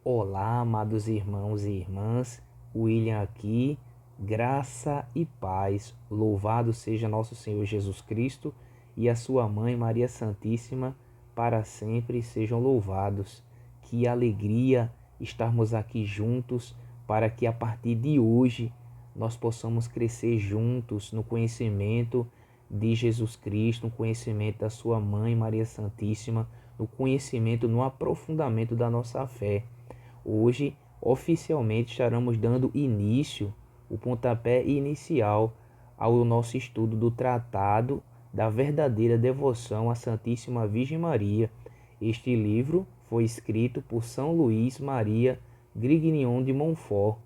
Olá, amados irmãos e irmãs, William aqui, graça e paz, louvado seja nosso Senhor Jesus Cristo e a sua mãe Maria Santíssima, para sempre sejam louvados. Que alegria estarmos aqui juntos para que a partir de hoje nós possamos crescer juntos no conhecimento de Jesus Cristo, no conhecimento da sua mãe Maria Santíssima, no conhecimento, no aprofundamento da nossa fé. Hoje, oficialmente, estaremos dando início, o pontapé inicial ao nosso estudo do Tratado da Verdadeira Devoção à Santíssima Virgem Maria. Este livro foi escrito por São Luís Maria Grignion de Montfort.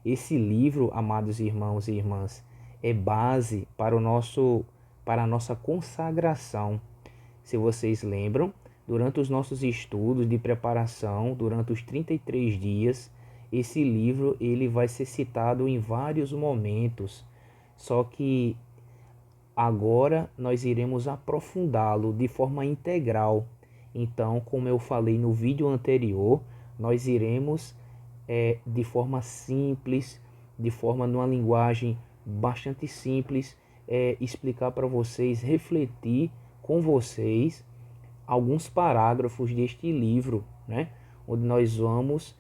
Esse livro, amados irmãos e irmãs, é base para a nossa consagração. Se vocês lembram, durante os nossos estudos de preparação, durante os 33 dias, esse livro ele vai ser citado em vários momentos. Só que agora nós iremos aprofundá-lo de forma integral. Então, como eu falei no vídeo anterior, nós iremos de forma simples, de forma numa linguagem bastante simples, explicar para vocês, refletir com vocês alguns parágrafos deste livro, né? Onde nós vamos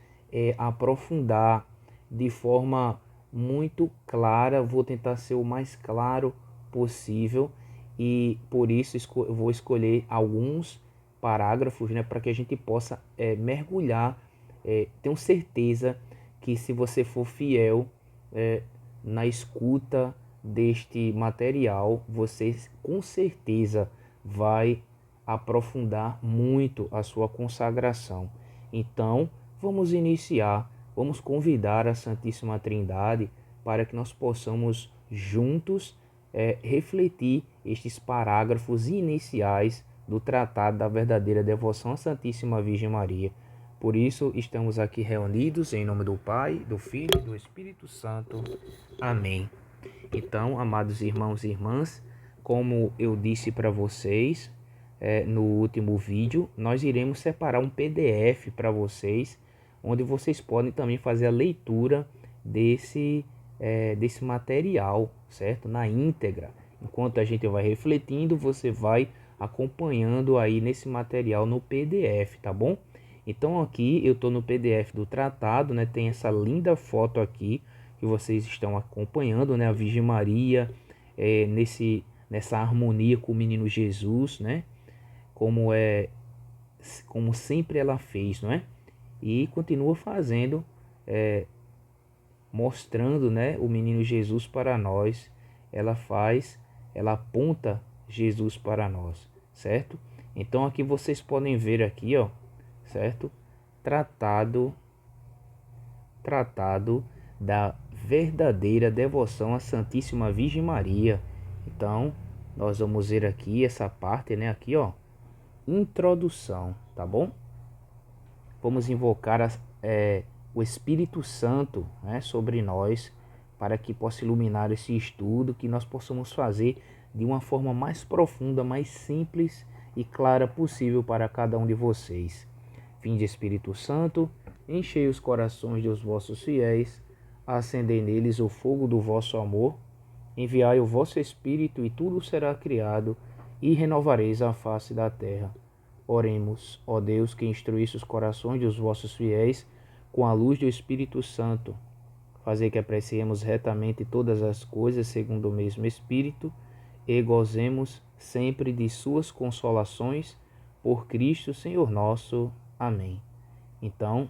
aprofundar de forma muito clara. Vou tentar ser o mais claro possível e por isso eu vou escolher alguns parágrafos, né, para que a gente possa mergulhar. Tenho certeza que se você for fiel na escuta deste material, você com certeza vai aprofundar muito a sua consagração. Então, vamos iniciar, vamos convidar a Santíssima Trindade para que nós possamos juntos refletir estes parágrafos iniciais do Tratado da Verdadeira Devoção à Santíssima Virgem Maria. Por isso, estamos aqui reunidos em nome do Pai, do Filho e do Espírito Santo. Amém. Então, amados irmãos e irmãs, como eu disse para vocês no último vídeo, nós iremos separar um PDF para vocês, onde vocês podem também fazer a leitura desse material, certo? Na íntegra. Enquanto a gente vai refletindo, você vai acompanhando aí nesse material no PDF, tá bom? Então aqui eu estou no PDF do tratado, né? Tem essa linda foto aqui que vocês estão acompanhando, né? A Virgem Maria nessa harmonia com o menino Jesus, né? Como sempre ela fez, não é? E continua fazendo, mostrando, né, o menino Jesus para nós. Ela aponta Jesus para nós, certo? Então aqui vocês podem ver aqui, ó, certo? Tratado da verdadeira devoção à Santíssima Virgem Maria. Então, nós vamos ver aqui essa parte, né, aqui, ó, introdução, tá bom? Vamos invocar o Espírito Santo, né, sobre nós, para que possa iluminar esse estudo, que nós possamos fazer de uma forma mais profunda, mais simples e clara possível para cada um de vocês. Vinde, Espírito Santo, enchei os corações dos vossos fiéis, acendei neles o fogo do vosso amor, enviai o vosso Espírito e tudo será criado, e renovareis a face da terra. Oremos, ó Deus, que instruísse os corações dos vossos fiéis com a luz do Espírito Santo. Fazei que apreciemos retamente todas as coisas segundo o mesmo Espírito e gozemos sempre de suas consolações, por Cristo Senhor nosso. Amém. Então,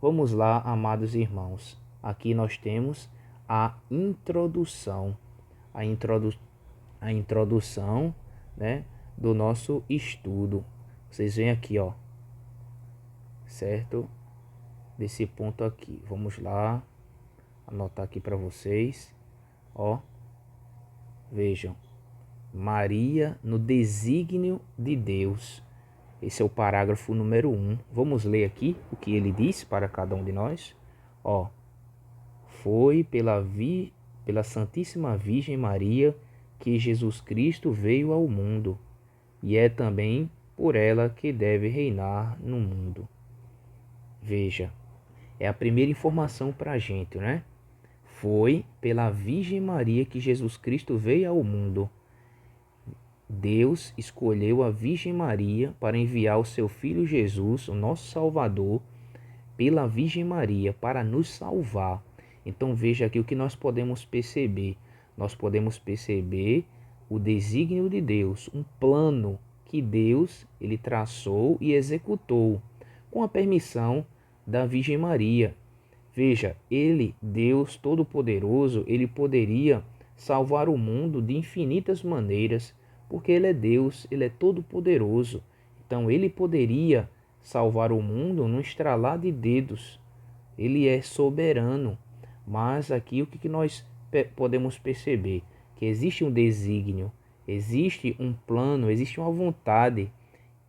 vamos lá, amados irmãos. Aqui nós temos a introdução. A introdução, né, do nosso estudo. Vocês veem aqui, ó, certo? Desse ponto aqui. Vamos lá, anotar aqui para vocês, ó. Vejam, Maria no desígnio de Deus. Esse é o parágrafo número 1. Vamos ler aqui o que ele diz para cada um de nós. Ó, foi pela Santíssima Virgem Maria que Jesus Cristo veio ao mundo, e é também por ela que deve reinar no mundo. Veja, É a primeira informação para a gente, né? Foi pela Virgem Maria que Jesus Cristo veio ao mundo. Deus escolheu a Virgem Maria para enviar o seu Filho Jesus, o nosso Salvador, pela Virgem Maria, para nos salvar. Então veja aqui o que nós podemos perceber. Nós podemos perceber o desígnio de Deus, um plano que Deus ele traçou e executou com a permissão da Virgem Maria. Veja, ele, Deus Todo-Poderoso, ele poderia salvar o mundo de infinitas maneiras, porque ele é Deus, ele é todo-poderoso. Então ele poderia salvar o mundo num estralar de dedos. Ele é soberano. Mas aqui o que nós podemos perceber? Que existe um desígnio, existe um plano, existe uma vontade.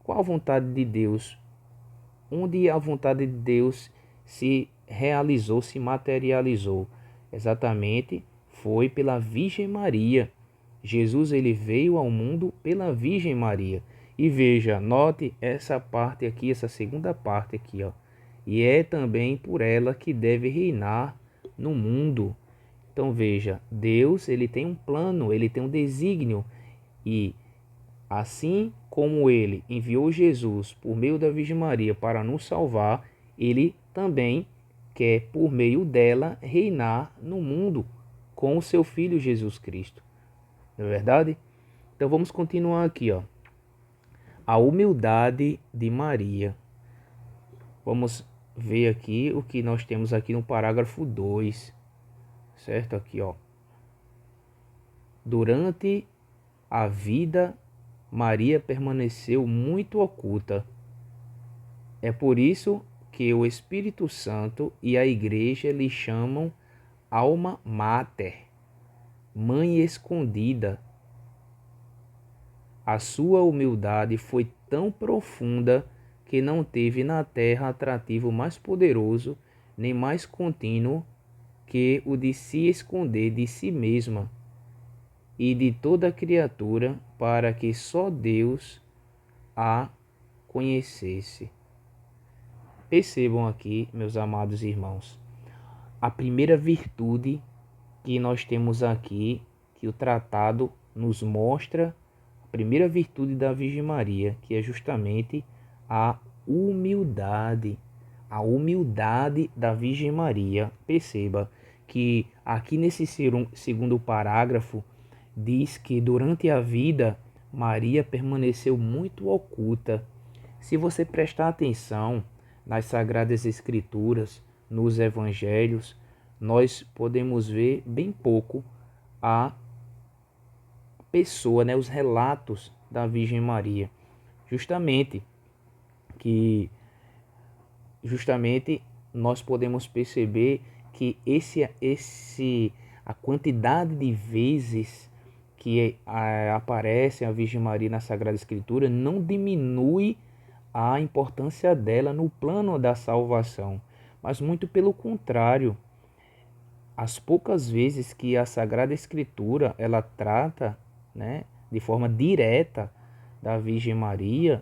Qual a vontade de Deus? Onde a vontade de Deus se realizou, se materializou? Exatamente foi pela Virgem Maria. Jesus ele veio ao mundo pela Virgem Maria. E veja, note essa parte aqui, essa segunda parte aqui, ó. E é também por ela que deve reinar no mundo. Então veja, Deus ele tem um plano, ele tem um desígnio e assim como ele enviou Jesus por meio da Virgem Maria para nos salvar, ele também quer por meio dela reinar no mundo com o seu filho Jesus Cristo. Não é verdade? Então vamos continuar aqui, ó. A humildade de Maria. Vamos ver aqui o que nós temos aqui no parágrafo 2, certo? Aqui, ó. Durante a vida, Maria permaneceu muito oculta. É por isso que o Espírito Santo e a Igreja lhe chamam Alma Mater, Mãe Escondida. A sua humildade foi tão profunda que não teve na terra atrativo mais poderoso nem mais contínuo que o de se esconder de si mesma e de toda criatura para que só Deus a conhecesse. Percebam aqui, meus amados irmãos, a primeira virtude que nós temos aqui, que o tratado nos mostra, a primeira virtude da Virgem Maria, que é justamente a humildade. A humildade da Virgem Maria. Perceba que aqui nesse segundo parágrafo diz que durante a vida Maria permaneceu muito oculta. Se você prestar atenção nas Sagradas Escrituras, nos Evangelhos, nós podemos ver bem pouco a pessoa, né, os relatos da Virgem Maria. Justamente nós podemos perceber que a quantidade de vezes que aparece a Virgem Maria na Sagrada Escritura não diminui a importância dela no plano da salvação, mas muito pelo contrário. As poucas vezes que a Sagrada Escritura ela trata, né, de forma direta da Virgem Maria,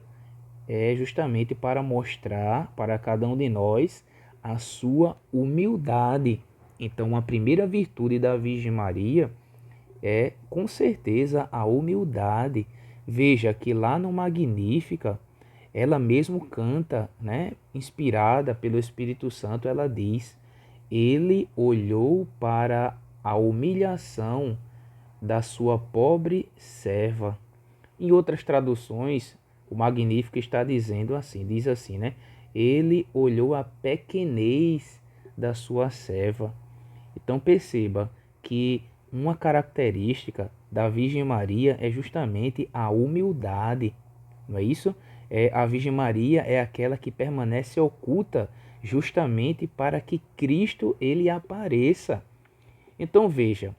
é justamente para mostrar para cada um de nós a sua humildade. Então, a primeira virtude da Virgem Maria é, com certeza, a humildade. Veja que lá no Magnífica, ela mesmo canta, né, inspirada pelo Espírito Santo, ela diz: ele olhou para a humilhação da sua pobre serva. Em outras traduções, o Magnífico está dizendo assim, diz assim, né? Ele olhou a pequenez da sua serva. Então perceba que uma característica da Virgem Maria é justamente a humildade, não é isso? A Virgem Maria é aquela que permanece oculta justamente para que Cristo ele apareça. Então veja,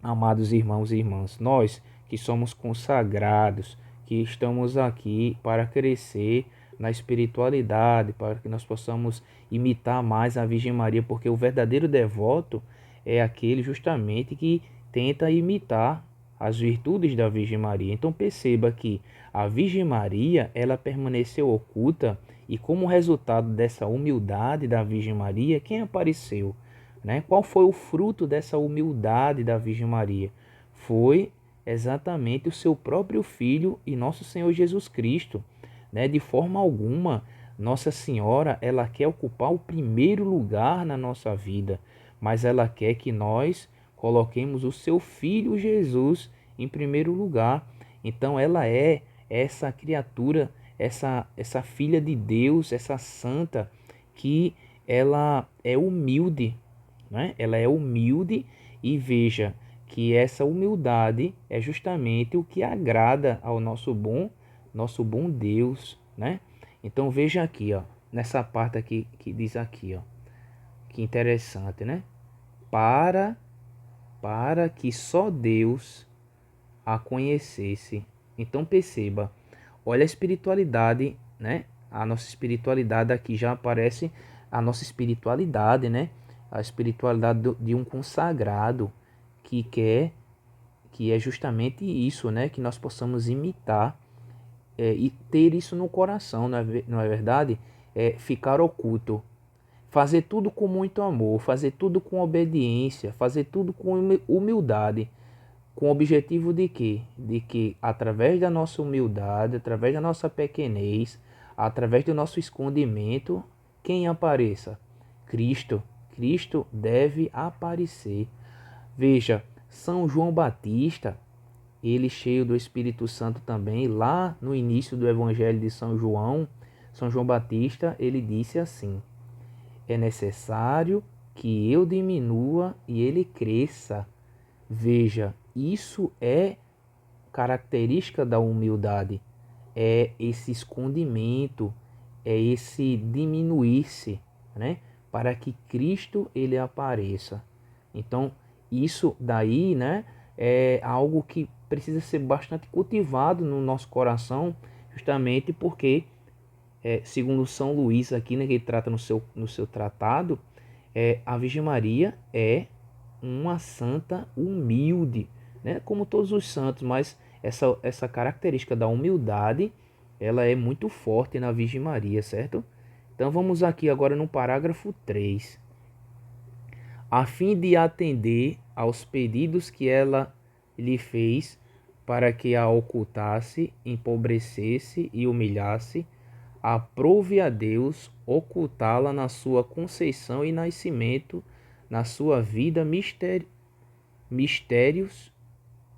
amados irmãos e irmãs, nós que somos consagrados, que estamos aqui para crescer na espiritualidade, para que nós possamos imitar mais a Virgem Maria, porque o verdadeiro devoto é aquele justamente que tenta imitar as virtudes da Virgem Maria. Então perceba que a Virgem Maria, ela permaneceu oculta E como resultado dessa humildade da Virgem Maria, quem apareceu? Né? Qual foi o fruto dessa humildade da Virgem Maria? Foi exatamente o seu próprio Filho e nosso Senhor Jesus Cristo. Né? De forma alguma, Nossa Senhora ela quer ocupar o primeiro lugar na nossa vida, mas ela quer que nós coloquemos o seu Filho Jesus em primeiro lugar. Então ela é essa criatura, essa filha de Deus, essa santa, que ela é humilde, né? Ela é humilde, e veja que essa humildade é justamente o que agrada ao nosso bom Deus, né? Então veja aqui, ó, nessa parte aqui que diz aqui, ó, que interessante, né? Para para que só Deus a conhecesse. Então perceba, olha a espiritualidade, né? A nossa espiritualidade aqui já aparece, a nossa espiritualidade, né? A espiritualidade de um consagrado que quer, que é justamente isso, né? Que nós possamos imitar, e ter isso no coração, não é verdade? Ficar oculto, fazer tudo com muito amor, fazer tudo com obediência, fazer tudo com humildade, com o objetivo de quê? De que através da nossa humildade, através da nossa pequenez, através do nosso escondimento, quem apareça? Cristo. Cristo deve aparecer. Veja, São João Batista, ele cheio do Espírito Santo também, lá no início do Evangelho de São João Batista, ele disse assim: é necessário que eu diminua e ele cresça. Veja, isso é característica da humildade, é esse escondimento, é esse diminuir-se, né, para que Cristo ele apareça. Então, isso daí, né, é algo que precisa ser bastante cultivado no nosso coração, justamente porque, segundo São Luís aqui, né, que ele trata no seu tratado, a Virgem Maria é uma santa humilde, né? Como todos os santos, mas essa característica da humildade, ela é muito forte na Virgem Maria, certo? Então vamos aqui agora no parágrafo 3. A fim de atender aos pedidos que ela lhe fez para que a ocultasse, empobrecesse e humilhasse, aprove a Deus ocultá-la na sua conceição e nascimento, na sua vida, mistérios,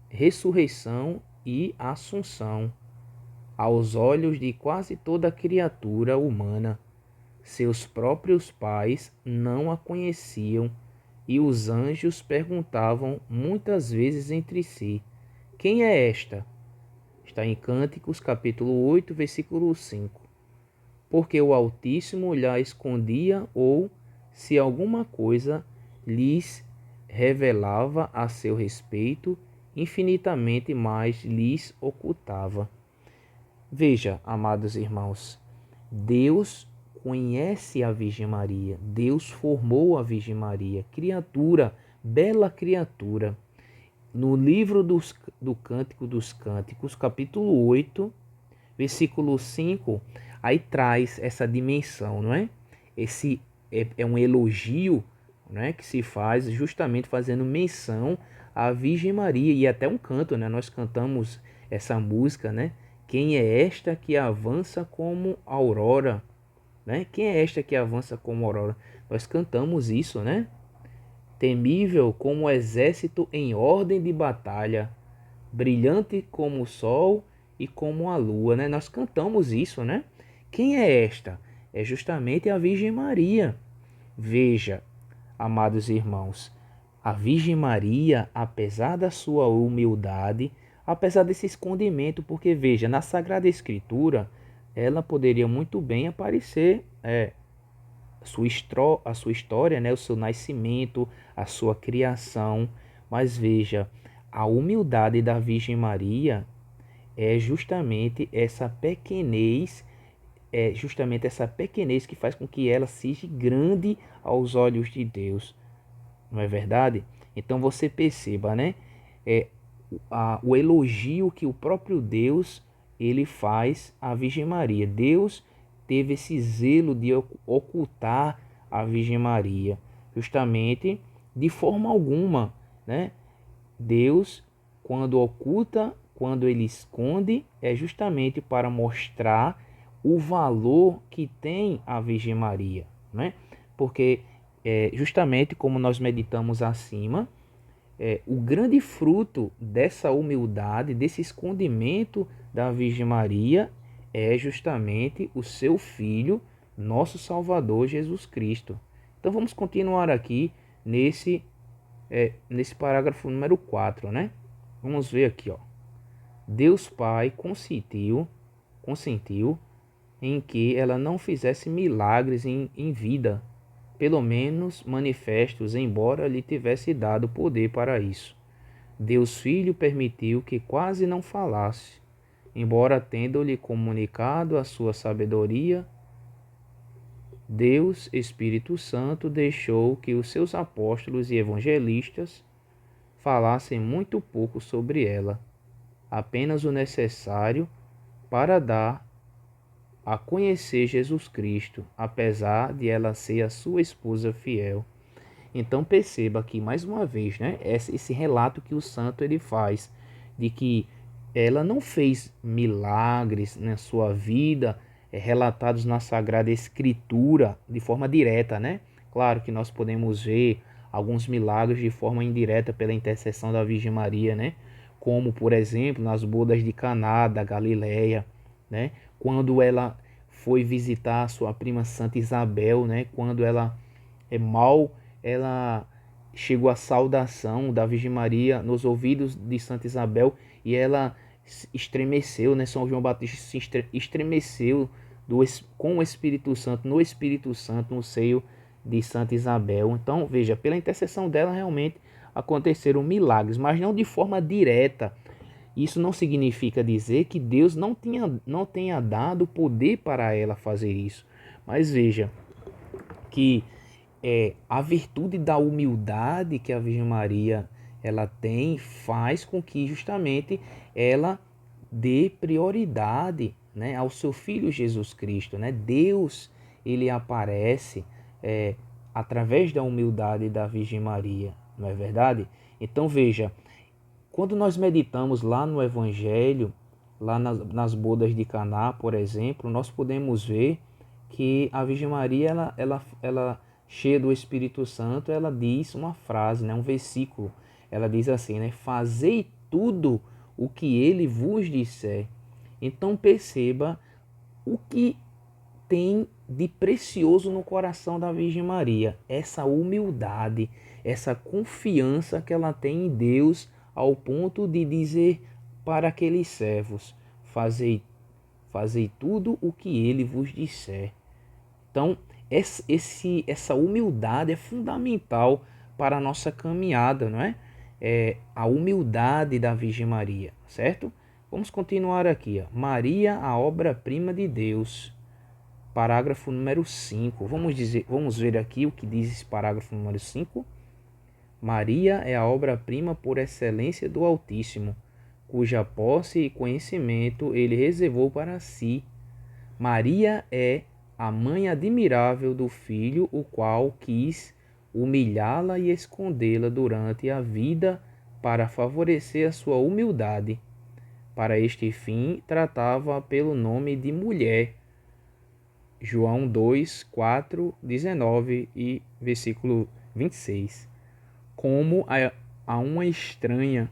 ressurreição e assunção, aos olhos de quase toda criatura humana. Seus próprios pais não a conheciam, e os anjos perguntavam muitas vezes entre si: quem é esta? Está em Cânticos, capítulo 8, versículo 5. Porque o Altíssimo lhe escondia, ou, se alguma coisa lhes revelava a seu respeito, infinitamente mais lhes ocultava. Veja, amados irmãos, Deus conhece a Virgem Maria, Deus formou a Virgem Maria, criatura, bela criatura. No livro do Cântico dos Cânticos, capítulo 8, versículo 5, aí traz essa dimensão, não é? Esse é um elogio, né, que se faz justamente fazendo menção à Virgem Maria, e até um canto, né? Nós cantamos essa música, né? Quem é esta que avança como aurora, né? Quem é esta que avança como aurora? Nós cantamos isso, né? Temível como o exército em ordem de batalha, brilhante como o sol e como a lua, né? Nós cantamos isso, né? Quem é esta? É justamente a Virgem Maria. Veja, amados irmãos, a Virgem Maria, apesar da sua humildade, apesar desse escondimento, porque veja, na Sagrada Escritura, ela poderia muito bem aparecer, a sua história, né, o seu nascimento, a sua criação, mas veja, a humildade da Virgem Maria é justamente essa pequenez, que faz com que ela seja grande aos olhos de Deus, não é verdade? Então você perceba, né? O elogio que o próprio Deus ele faz à Virgem Maria. Deus teve esse zelo de ocultar a Virgem Maria, justamente de forma alguma, né? Deus, quando oculta, quando ele esconde, é justamente para mostrar o valor que tem a Virgem Maria, né? Porque justamente como nós meditamos acima, o grande fruto dessa humildade, desse escondimento da Virgem Maria, é justamente o seu Filho, nosso Salvador Jesus Cristo. Então vamos continuar aqui nesse parágrafo número 4, né? Vamos ver aqui, ó. Deus Pai consentiu em que ela não fizesse milagres em vida, pelo menos manifestos, embora lhe tivesse dado poder para isso. Deus Filho permitiu que quase não falasse, embora tendo-lhe comunicado a sua sabedoria. Deus Espírito Santo deixou que os seus apóstolos e evangelistas falassem muito pouco sobre ela, apenas o necessário para dar a conhecer Jesus Cristo, apesar de ela ser a sua esposa fiel. Então perceba aqui mais uma vez, né, esse relato que o santo ele faz de que ela não fez milagres na sua vida, relatados na Sagrada Escritura de forma direta, né? Claro que nós podemos ver alguns milagres de forma indireta pela intercessão da Virgem Maria, né? Como, por exemplo, nas bodas de Caná da Galileia, né? Quando ela foi visitar a sua prima Santa Isabel, né? Quando ela chegou a saudação da Virgem Maria nos ouvidos de Santa Isabel e ela estremeceu, né? São João Batista se estremeceu com o Espírito Santo, no Espírito Santo, no seio de Santa Isabel. Então, veja, pela intercessão dela realmente aconteceram milagres, mas não de forma direta. Isso não significa dizer que Deus não tenha dado poder para ela fazer isso. Mas veja que a virtude da humildade que a Virgem Maria ela tem faz com que justamente ela dê prioridade, né, ao seu Filho Jesus Cristo, né? Deus ele aparece através da humildade da Virgem Maria, não é verdade? Então veja, quando nós meditamos lá no Evangelho, lá nas bodas de Caná, por exemplo, nós podemos ver que a Virgem Maria, ela cheia do Espírito Santo, ela diz uma frase, né, um versículo. Ela diz assim, né, fazei tudo o que ele vos disser. Então perceba o que tem de precioso no coração da Virgem Maria, essa humildade, essa confiança que ela tem em Deus, ao ponto de dizer para aqueles servos, fazei tudo o que ele vos disser. Então, essa humildade é fundamental para a nossa caminhada, não é? A humildade da Virgem Maria, certo? Vamos continuar aqui. Ó. Maria, a obra-prima de Deus. Parágrafo número 5. Vamos ver aqui o que diz esse parágrafo número 5. Maria é a obra-prima por excelência do Altíssimo, cuja posse e conhecimento ele reservou para si. Maria é a mãe admirável do Filho, o qual quis humilhá-la e escondê-la durante a vida para favorecer a sua humildade. Para este fim, tratava pelo nome de mulher. João 2, 4, 19 e versículo 26. Como a uma estranha,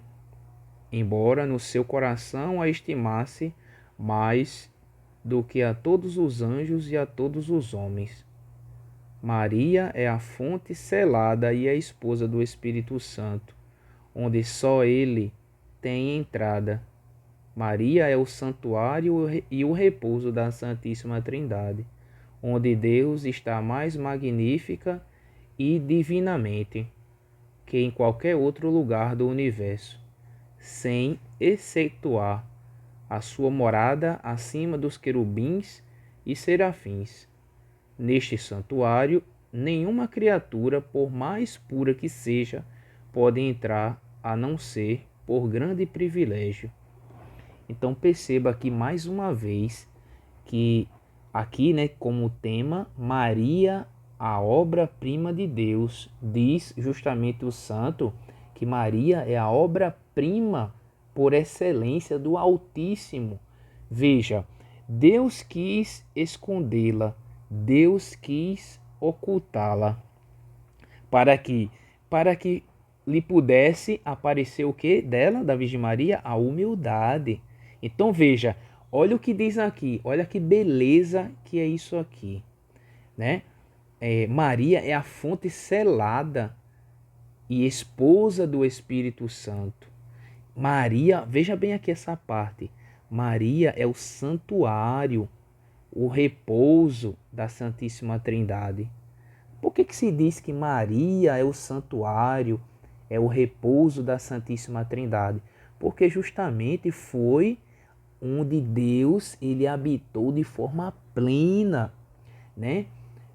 embora no seu coração a estimasse mais do que a todos os anjos e a todos os homens. Maria é a fonte selada e a esposa do Espírito Santo, onde só ele tem entrada. Maria é o santuário e o repouso da Santíssima Trindade, onde Deus está mais magnífica e divinamente que em qualquer outro lugar do universo, sem excetuar a sua morada acima dos querubins e serafins. Neste santuário, nenhuma criatura, por mais pura que seja, pode entrar a não ser por grande privilégio. Então perceba aqui mais uma vez que Aqui, né, como tema, Maria, a obra-prima de Deus. Diz justamente o santo que Maria é a obra-prima por excelência do Altíssimo. Veja, Deus quis escondê-la, Deus quis ocultá-la, para que para que lhe pudesse aparecer o que dela, da Virgem Maria? A humildade. Então veja, olha o que diz aqui, olha que beleza que é isso aqui, né? Maria é a fonte selada e esposa do Espírito Santo. Maria, veja bem aqui essa parte. Maria é o santuário, o repouso da Santíssima Trindade. Por que se diz que Maria é o santuário, é o repouso da Santíssima Trindade? Porque justamente foi onde Deus ele habitou de forma plena, né?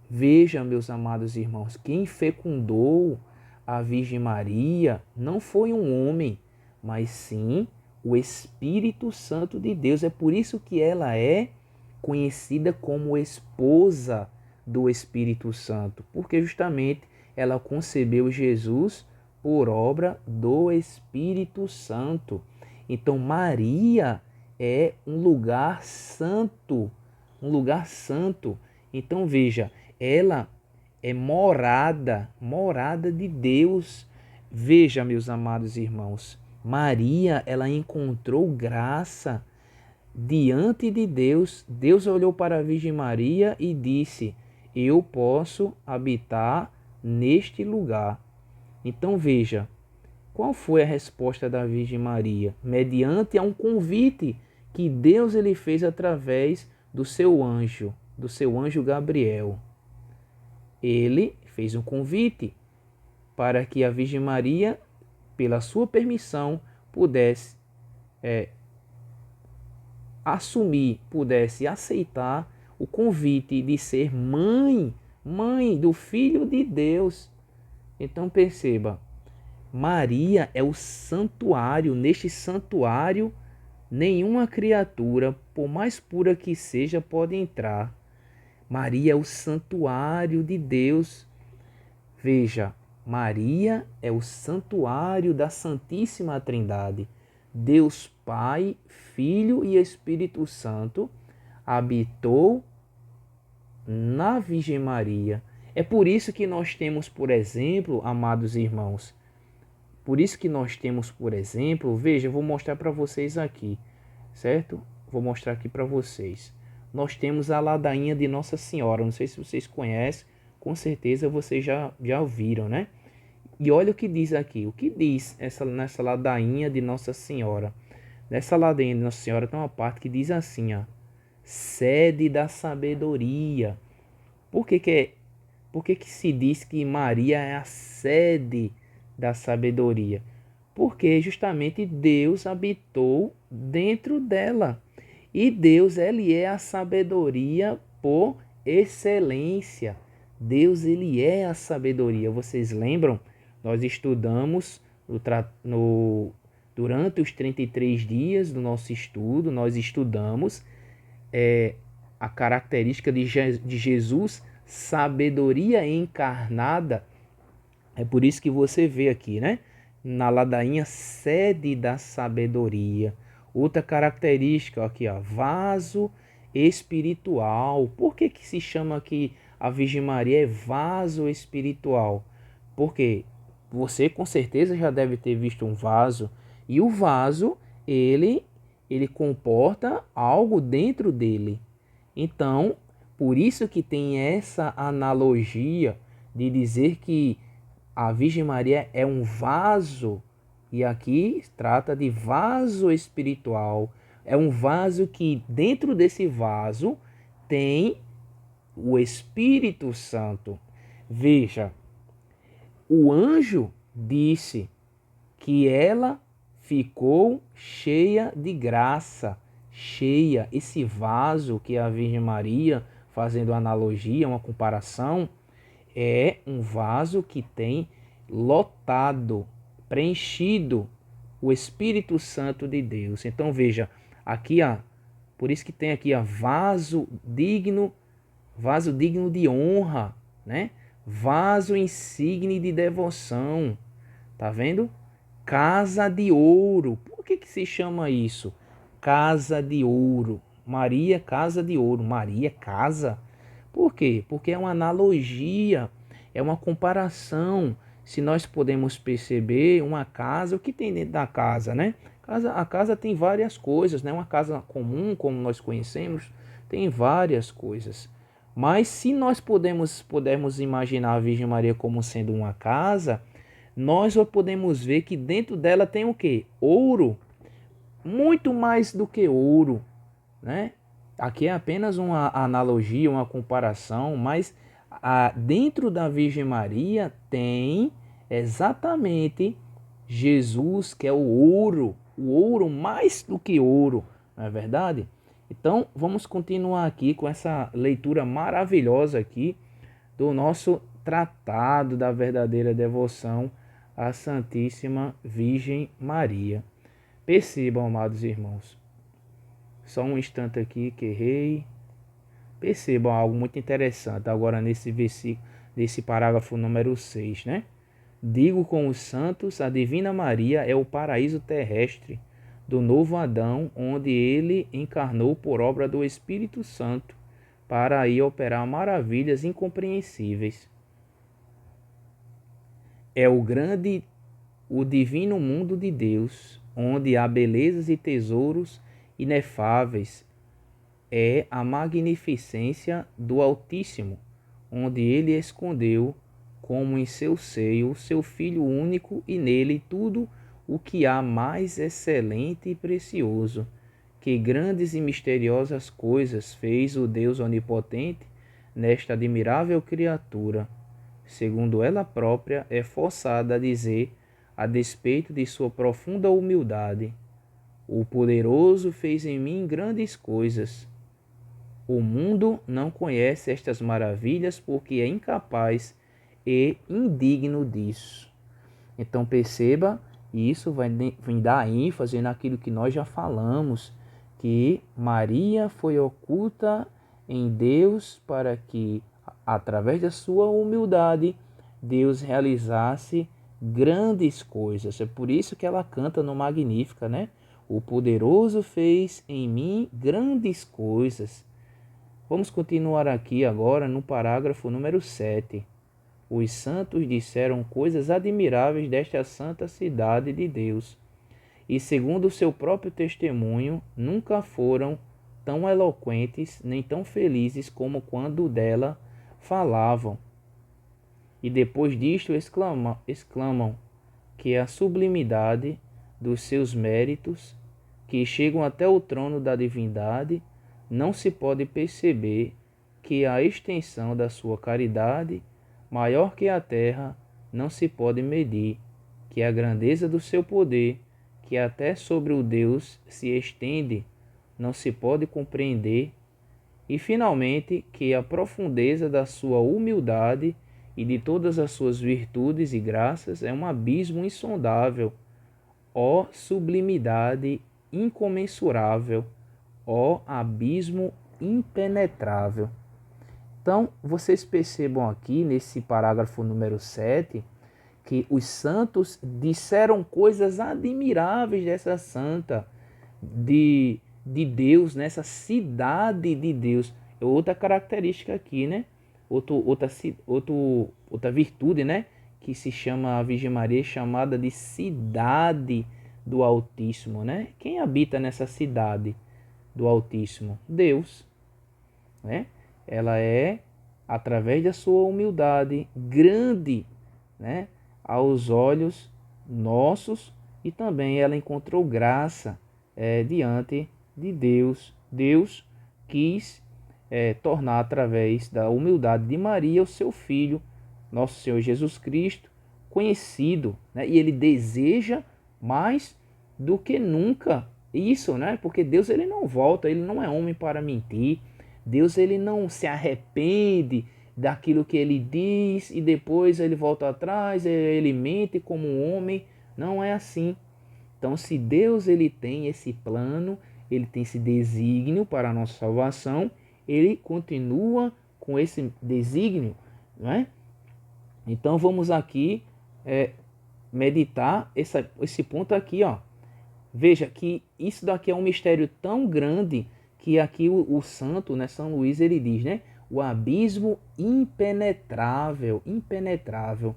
Veja, meus amados irmãos, quem fecundou a Virgem Maria não foi um homem, mas sim o Espírito Santo de Deus. É por isso que ela é conhecida como esposa do Espírito Santo, porque justamente ela concebeu Jesus por obra do Espírito Santo. Então Maria é um lugar santo, um lugar santo. Então veja, ela é morada de Deus. Veja, meus amados irmãos, Maria, ela encontrou graça diante de Deus. Deus olhou para a Virgem Maria e disse: eu posso habitar neste lugar. Então veja, qual foi a resposta da Virgem Maria? Mediante a um convite que Deus ele fez através do seu anjo Gabriel. Ele fez um convite para que a Virgem Maria, pela sua permissão, pudesse assumir, pudesse aceitar o convite de ser mãe do Filho de Deus. Então perceba, Maria é o santuário. Neste santuário, nenhuma criatura, por mais pura que seja, pode entrar. Maria é o santuário de Deus. Veja, Maria é o santuário da Santíssima Trindade. Deus Pai, Filho e Espírito Santo habitou na Virgem Maria. É por isso que nós temos, por exemplo, amados irmãos, veja, eu vou mostrar para vocês aqui, certo? Vou mostrar aqui para vocês. Nós temos a ladainha de Nossa Senhora, não sei se vocês conhecem, com certeza vocês já ouviram, né? E olha o que diz aqui, o que diz nessa ladainha de Nossa Senhora. Nessa ladainha de Nossa Senhora tem uma parte que diz assim, ó, sede da sabedoria. Por que se diz que Maria é a sede da sabedoria? Porque justamente Deus habitou dentro dela. E Deus, ele é a sabedoria por excelência. Deus, ele é a sabedoria. Vocês lembram? Nós estudamos durante os 33 dias do nosso estudo, nós estudamos a característica de Jesus, sabedoria encarnada. É por isso que você vê aqui, né? Na ladainha, sede da sabedoria. Outra característica aqui, ó, vaso espiritual. Por que se chama aqui a Virgem Maria é vaso espiritual? Porque você com certeza já deve ter visto um vaso, e o vaso, ele comporta algo dentro dele. Então, por isso que tem essa analogia de dizer que a Virgem Maria é um vaso, e aqui trata de vaso espiritual. É um vaso que dentro desse vaso tem o Espírito Santo. Veja, o anjo disse que ela ficou cheia de graça, cheia. Esse vaso que é a Virgem Maria, fazendo analogia, uma comparação, é um vaso que tem lotado, preenchido o Espírito Santo de Deus. Então veja, aqui Por isso que tem aqui a vaso digno de honra, né? Vaso insigne de devoção. Tá vendo? Casa de ouro. Por que se chama isso? Casa de ouro. Maria, casa de ouro. Maria, casa. Por quê? Porque é uma analogia, é uma comparação. Se nós podemos perceber uma casa, o que tem dentro da casa, né? A casa tem várias coisas, né? Uma casa comum, como nós conhecemos, tem várias coisas. Mas se nós pudermos imaginar a Virgem Maria como sendo uma casa, nós só podemos ver que dentro dela tem o quê? Ouro, muito mais do que ouro, né? Aqui é apenas uma analogia, uma comparação, mas dentro da Virgem Maria tem exatamente Jesus, que é o ouro mais do que ouro, não é verdade? Então, vamos continuar aqui com essa leitura maravilhosa aqui do nosso tratado da verdadeira devoção à Santíssima Virgem Maria. Percebam, amados irmãos, só um instante aqui que errei. Percebam algo muito interessante agora nesse versículo, nesse parágrafo número 6, né? Digo com os santos, a Divina Maria é o paraíso terrestre do novo Adão, onde ele encarnou por obra do Espírito Santo, para aí operar maravilhas incompreensíveis. É o divino mundo de Deus, onde há belezas e tesouros inefáveis. É a magnificência do Altíssimo, onde ele escondeu, como em seu seio, o seu Filho único, e nele tudo o que há mais excelente e precioso. Que grandes e misteriosas coisas fez o Deus onipotente nesta admirável criatura. Segundo ela própria, é forçada a dizer, a despeito de sua profunda humildade: o poderoso fez em mim grandes coisas. O mundo não conhece estas maravilhas porque é incapaz e indigno disso. Então perceba, e isso vai dar ênfase naquilo que nós já falamos, que Maria foi oculta em Deus para que, através da sua humildade, Deus realizasse grandes coisas. É por isso que ela canta no Magnífica, né? O poderoso fez em mim grandes coisas. Vamos continuar aqui agora no parágrafo número 7. Os santos disseram coisas admiráveis desta santa cidade de Deus, e segundo o seu próprio testemunho, nunca foram tão eloquentes nem tão felizes como quando dela falavam. E depois disto exclamam que a sublimidade dos seus méritos, que chegam até o trono da divindade, não se pode perceber, que a extensão da sua caridade, maior que a terra, não se pode medir, que a grandeza do seu poder, que até sobre o Deus se estende, não se pode compreender, e finalmente que a profundeza da sua humildade e de todas as suas virtudes e graças é um abismo insondável, ó sublimidade incomensurável, ó abismo impenetrável. Então, vocês percebam aqui nesse parágrafo número 7 que os santos disseram coisas admiráveis dessa santa de Deus, nessa cidade de Deus. É outra característica aqui, né? Outra virtude, né? Que se chama a Virgem Maria, chamada de cidade do Altíssimo, né? Quem habita nessa cidade do Altíssimo? Deus, né? Ela é, através da sua humildade, grande, né, aos olhos nossos, e também ela encontrou graça diante de Deus. Deus quis tornar, através da humildade de Maria, o seu Filho, nosso Senhor Jesus Cristo, conhecido, né? E ele deseja mais do que nunca isso, né? Porque Deus, ele não volta, ele não é homem para mentir. Deus, ele não se arrepende daquilo que ele diz e depois ele volta atrás, ele mente como um homem. Não é assim. Então, se Deus, ele tem esse plano, ele tem esse desígnio para a nossa salvação, ele continua com esse desígnio, não é? Então vamos aqui meditar esse ponto aqui, ó. Veja que isso daqui é um mistério tão grande que aqui o santo, né, São Luís, ele diz, né? O abismo impenetrável, impenetrável.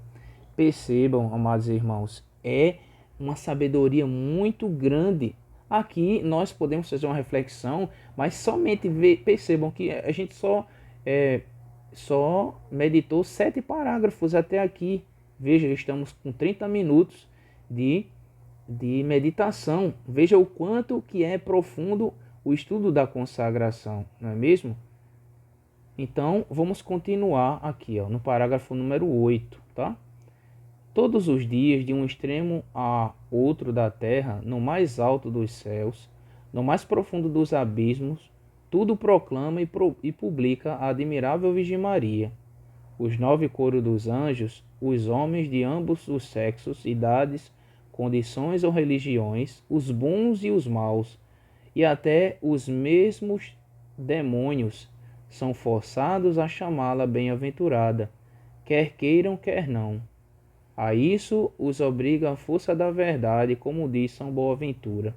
Percebam, amados irmãos, é uma sabedoria muito grande. Aqui nós podemos fazer uma reflexão, mas somente percebam que a gente só meditou 7 parágrafos até aqui. Veja, estamos com 30 minutos de meditação. Veja o quanto que é profundo o estudo da consagração, não é mesmo? Então, vamos continuar aqui, ó, no parágrafo número 8, tá? Todos os dias, de um extremo a outro da terra, no mais alto dos céus, no mais profundo dos abismos, tudo proclama e publica a admirável Virgem Maria. Os 9 coros dos anjos, os homens de ambos os sexos, idades, condições ou religiões, os bons e os maus, e até os mesmos demônios, são forçados a chamá-la bem-aventurada, quer queiram, quer não. A isso os obriga a força da verdade, como diz São Boaventura.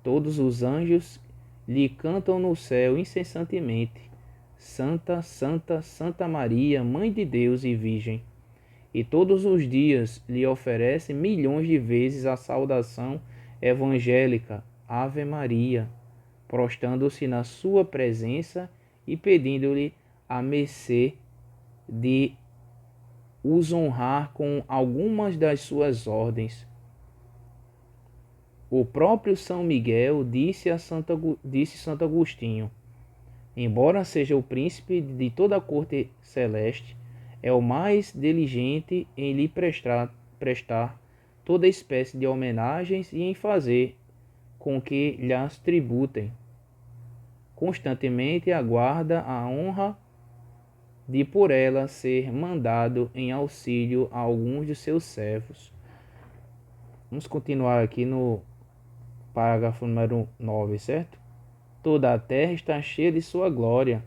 Todos os anjos lhe cantam no céu incessantemente: Santa, Santa, Santa Maria, Mãe de Deus e Virgem. E todos os dias lhe oferecem milhões de vezes a saudação evangélica, Ave Maria, prostrando-se na sua presença e pedindo-lhe a mercê de os honrar com algumas das suas ordens. O próprio São Miguel disse Santo Agostinho: embora seja o príncipe de toda a corte celeste, é o mais diligente em lhe prestar toda espécie de homenagens e em fazer com que lhas tributem. Constantemente aguarda a honra de por ela ser mandado em auxílio a alguns de seus servos. Vamos continuar aqui no parágrafo número 9, certo? Toda a terra está cheia de sua glória,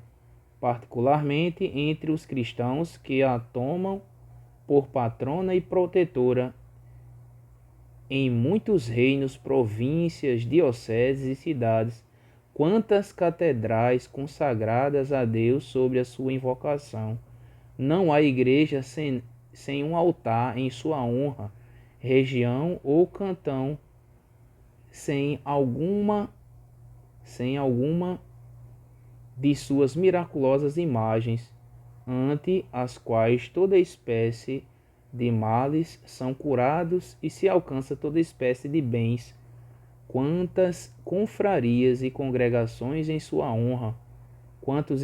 particularmente entre os cristãos que a tomam por patrona e protetora em muitos reinos, províncias, dioceses e cidades. Quantas catedrais consagradas a Deus sobre a sua invocação! Não há igreja sem um altar em sua honra, região ou cantão sem alguma de suas miraculosas imagens, ante as quais toda espécie de males são curados e se alcança toda espécie de bens. Quantas confrarias e congregações em sua honra, quantos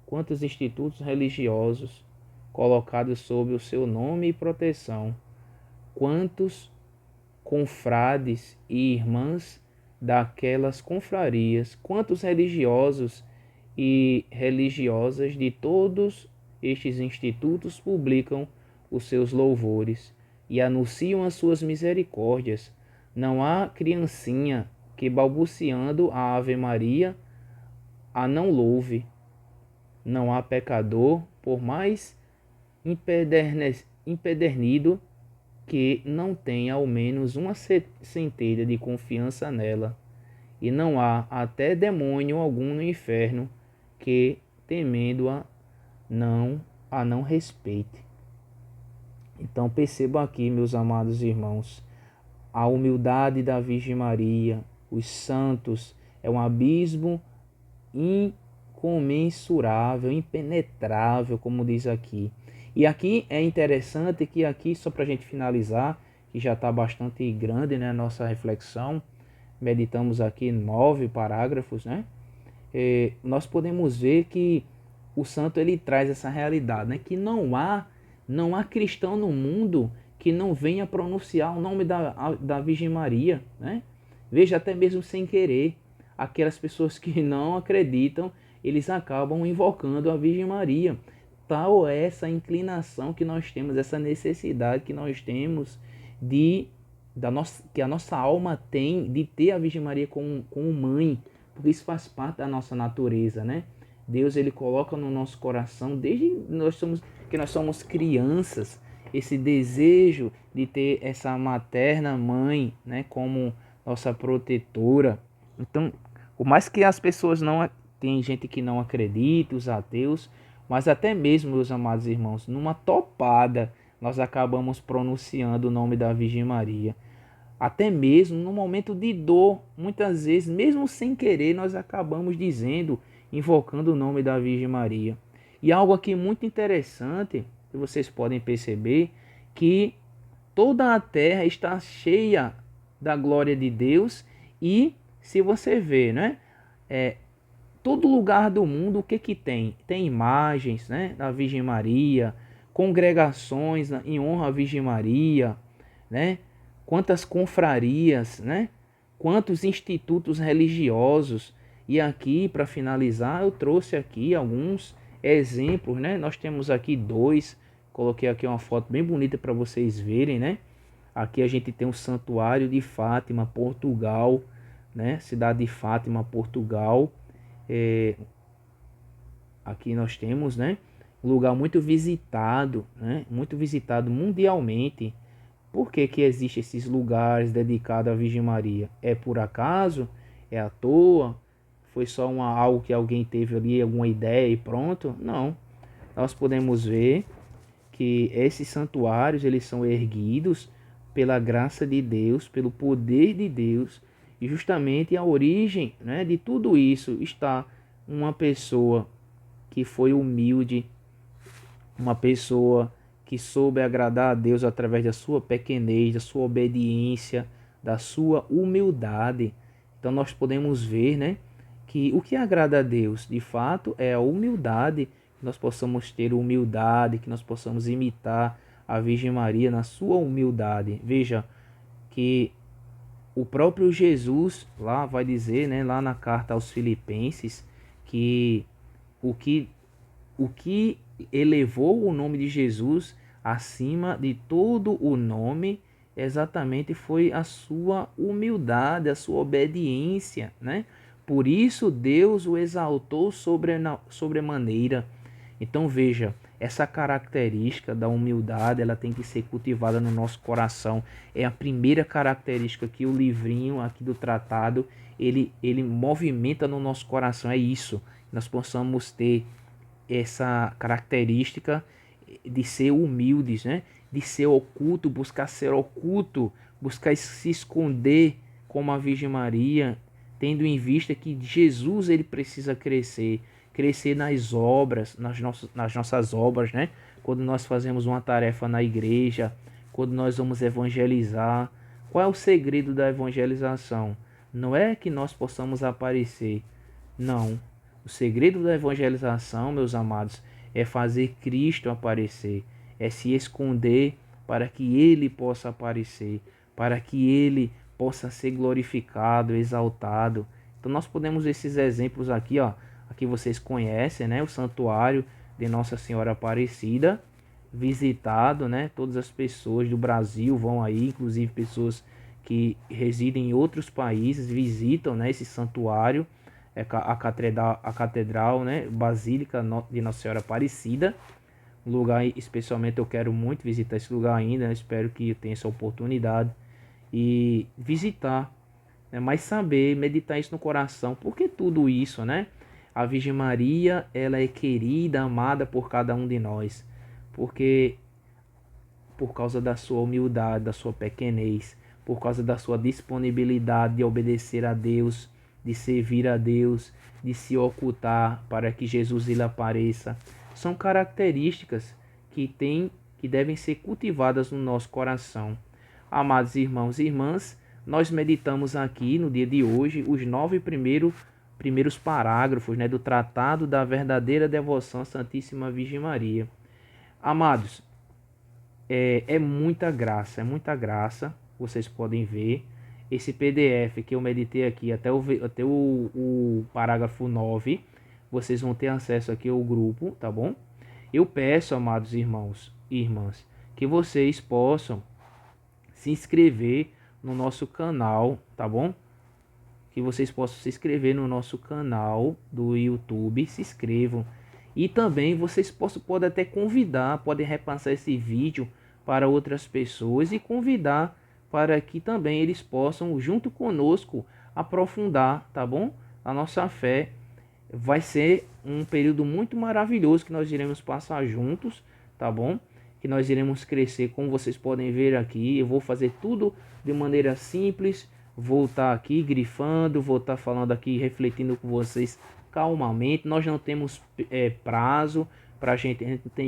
quantos institutos religiosos colocados sob o seu nome e proteção, quantos confrades e irmãs daquelas confrarias, quantos religiosos e religiosas de todos estes institutos publicam os seus louvores e anunciam as suas misericórdias. Não há criancinha que, balbuciando a Ave Maria, a não louve. Não há pecador, por mais empedernido, que não tenha ao menos uma centelha de confiança nela. E não há até demônio algum no inferno que, temendo-a, não respeite. Então percebam aqui, meus amados irmãos, a humildade da Virgem Maria, os santos, é um abismo incomensurável, impenetrável, como diz aqui. E aqui é interessante que aqui, só para a gente finalizar, que já está bastante grande, né, a nossa reflexão, meditamos aqui 9 parágrafos, né? Nós podemos ver que o santo ele traz essa realidade, né, que não há cristão no mundo que não venha pronunciar o nome da Virgem Maria, né? Veja, até mesmo sem querer, aquelas pessoas que não acreditam, eles acabam invocando a Virgem Maria. Tal é essa inclinação que nós temos, essa necessidade que nós temos de que a nossa alma tem de ter a Virgem Maria como mãe, porque isso faz parte da nossa natureza, né? Deus, ele coloca no nosso coração, desde que nós somos crianças, esse desejo de ter essa materna mãe, né, como nossa protetora. Então, por mais que as pessoas não, tem gente que não acredita, os ateus, mas até mesmo, meus amados irmãos, numa topada, nós acabamos pronunciando o nome da Virgem Maria. Até mesmo no momento de dor, muitas vezes, mesmo sem querer, nós acabamos dizendo, invocando o nome da Virgem Maria. E algo aqui muito interessante, que vocês podem perceber, que toda a terra está cheia da glória de Deus. E se você vê, né, todo lugar do mundo, o que que tem? Tem imagens, né, da Virgem Maria, congregações em honra à Virgem Maria, né? Quantas confrarias, né? Quantos institutos religiosos. E aqui, para finalizar, eu trouxe aqui alguns exemplos, né? Nós temos aqui dois, coloquei aqui uma foto bem bonita para vocês verem, né? Aqui a gente tem o Santuário de Fátima, Portugal, né? Cidade de Fátima, Portugal. Aqui nós temos, né, um lugar muito visitado, né, muito visitado mundialmente. Por que que existem esses lugares dedicados à Virgem Maria? É por acaso? É à toa? Foi só algo que alguém teve ali, alguma ideia e pronto? Não. Nós podemos ver que esses santuários, eles são erguidos pela graça de Deus, pelo poder de Deus, e justamente a origem, né, de tudo isso está uma pessoa que foi humilde, uma pessoa que soube agradar a Deus através da sua pequenez, da sua obediência, da sua humildade. Então nós podemos ver, né, que o que agrada a Deus, de fato, é a humildade, que nós possamos ter humildade, que nós possamos imitar a Virgem Maria na sua humildade. Veja que o próprio Jesus lá vai dizer, né, lá na carta aos Filipenses, que o que, o que elevou o nome de Jesus acima de todo o nome exatamente foi a sua humildade, a sua obediência, né? Por isso Deus o exaltou sobremaneira. Então veja, essa característica da humildade, ela tem que ser cultivada no nosso coração. É a primeira característica que o livrinho aqui do tratado, ele movimenta no nosso coração, é isso. Nós possamos ter essa característica de ser humildes, né? De ser oculto, buscar ser oculto, buscar se esconder como a Virgem Maria, tendo em vista que Jesus, ele precisa crescer nas obras, nas nossas obras, né? Quando nós fazemos uma tarefa na igreja, quando nós vamos evangelizar. Qual é o segredo da evangelização? Não é que nós possamos aparecer, não. O segredo da evangelização, meus amados, é fazer Cristo aparecer, é se esconder para que Ele possa aparecer, para que Ele possa ser glorificado, exaltado. Então nós podemos ver esses exemplos aqui, ó. Aqui vocês conhecem, né? O santuário de Nossa Senhora Aparecida, visitado, né? Todas as pessoas do Brasil vão aí, inclusive pessoas que residem em outros países visitam, né, esse santuário, a catedral, né, Basílica de Nossa Senhora Aparecida. Um lugar, especialmente, eu quero muito visitar esse lugar ainda, né? Espero que eu tenha essa oportunidade e visitar, né? Mas saber, meditar isso no coração, porque tudo isso, né? A Virgem Maria, ela é querida, amada por cada um de nós, porque por causa da sua humildade, da sua pequenez, por causa da sua disponibilidade de obedecer a Deus, de servir a Deus, de se ocultar para que Jesus lhe apareça. São características que devem ser cultivadas no nosso coração. Amados irmãos e irmãs, nós meditamos aqui no dia de hoje os 9 primeiros parágrafos, né, do Tratado da Verdadeira Devoção à Santíssima Virgem Maria. Amados, é muita graça, vocês podem ver. Esse PDF que eu meditei aqui até o parágrafo 9, vocês vão ter acesso aqui ao grupo, tá bom? Eu peço, amados irmãos e irmãs, que vocês possam se inscrever no nosso canal, tá bom? Que vocês possam se inscrever no nosso canal do YouTube, se inscrevam. E também vocês podem até convidar, podem repassar esse vídeo para outras pessoas e convidar para que também eles possam, junto conosco, aprofundar, tá bom? A nossa fé. Vai ser um período muito maravilhoso que nós iremos passar juntos, tá bom? Que nós iremos crescer, como vocês podem ver aqui. Eu vou fazer tudo de maneira simples, vou estar aqui grifando, vou estar falando aqui, refletindo com vocês calmamente. Nós não temos prazo para a gente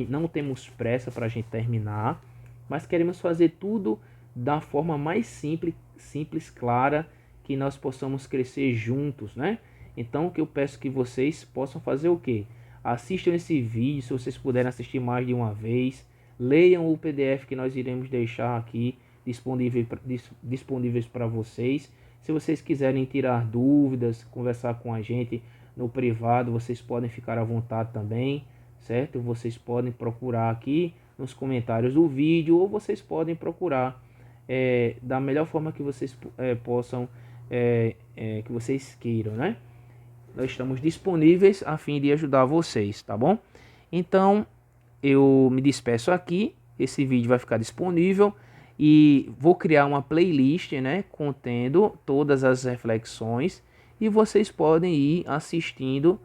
não temos pressa para a gente terminar, mas queremos fazer tudo da forma mais simples, clara, que nós possamos crescer juntos, né? Então, o que eu peço que vocês possam fazer o quê? Assistam esse vídeo, se vocês puderem assistir mais de uma vez. Leiam o PDF que nós iremos deixar aqui disponíveis para vocês. Se vocês quiserem tirar dúvidas, conversar com a gente no privado, vocês podem ficar à vontade também, certo? Vocês podem procurar aqui nos comentários do vídeo, ou vocês podem procurar da melhor forma que vocês possam, que vocês queiram, né? Nós estamos disponíveis a fim de ajudar vocês, tá bom? Então, eu me despeço aqui. Esse vídeo vai ficar disponível e vou criar uma playlist, né, contendo todas as reflexões, e vocês podem ir assistindo.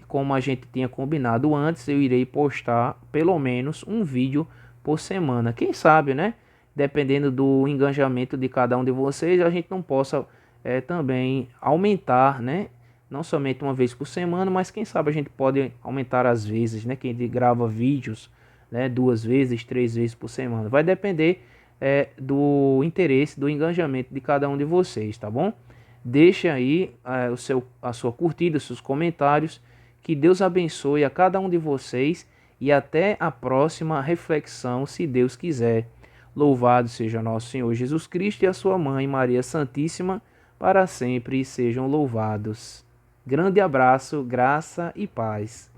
Como a gente tinha combinado antes, eu irei postar pelo menos um vídeo por semana. Quem sabe, né? Dependendo do engajamento de cada um de vocês, a gente não possa também aumentar, né? Não somente uma vez por semana, mas quem sabe a gente pode aumentar as vezes, né? Quem grava vídeos, né, 2 vezes, 3 vezes por semana. Vai depender do interesse, do engajamento de cada um de vocês, tá bom? Deixe aí a sua curtida, os seus comentários. Que Deus abençoe a cada um de vocês e até a próxima reflexão, se Deus quiser. Louvado seja nosso Senhor Jesus Cristo e a sua mãe Maria Santíssima, para sempre sejam louvados. Grande abraço, graça e paz.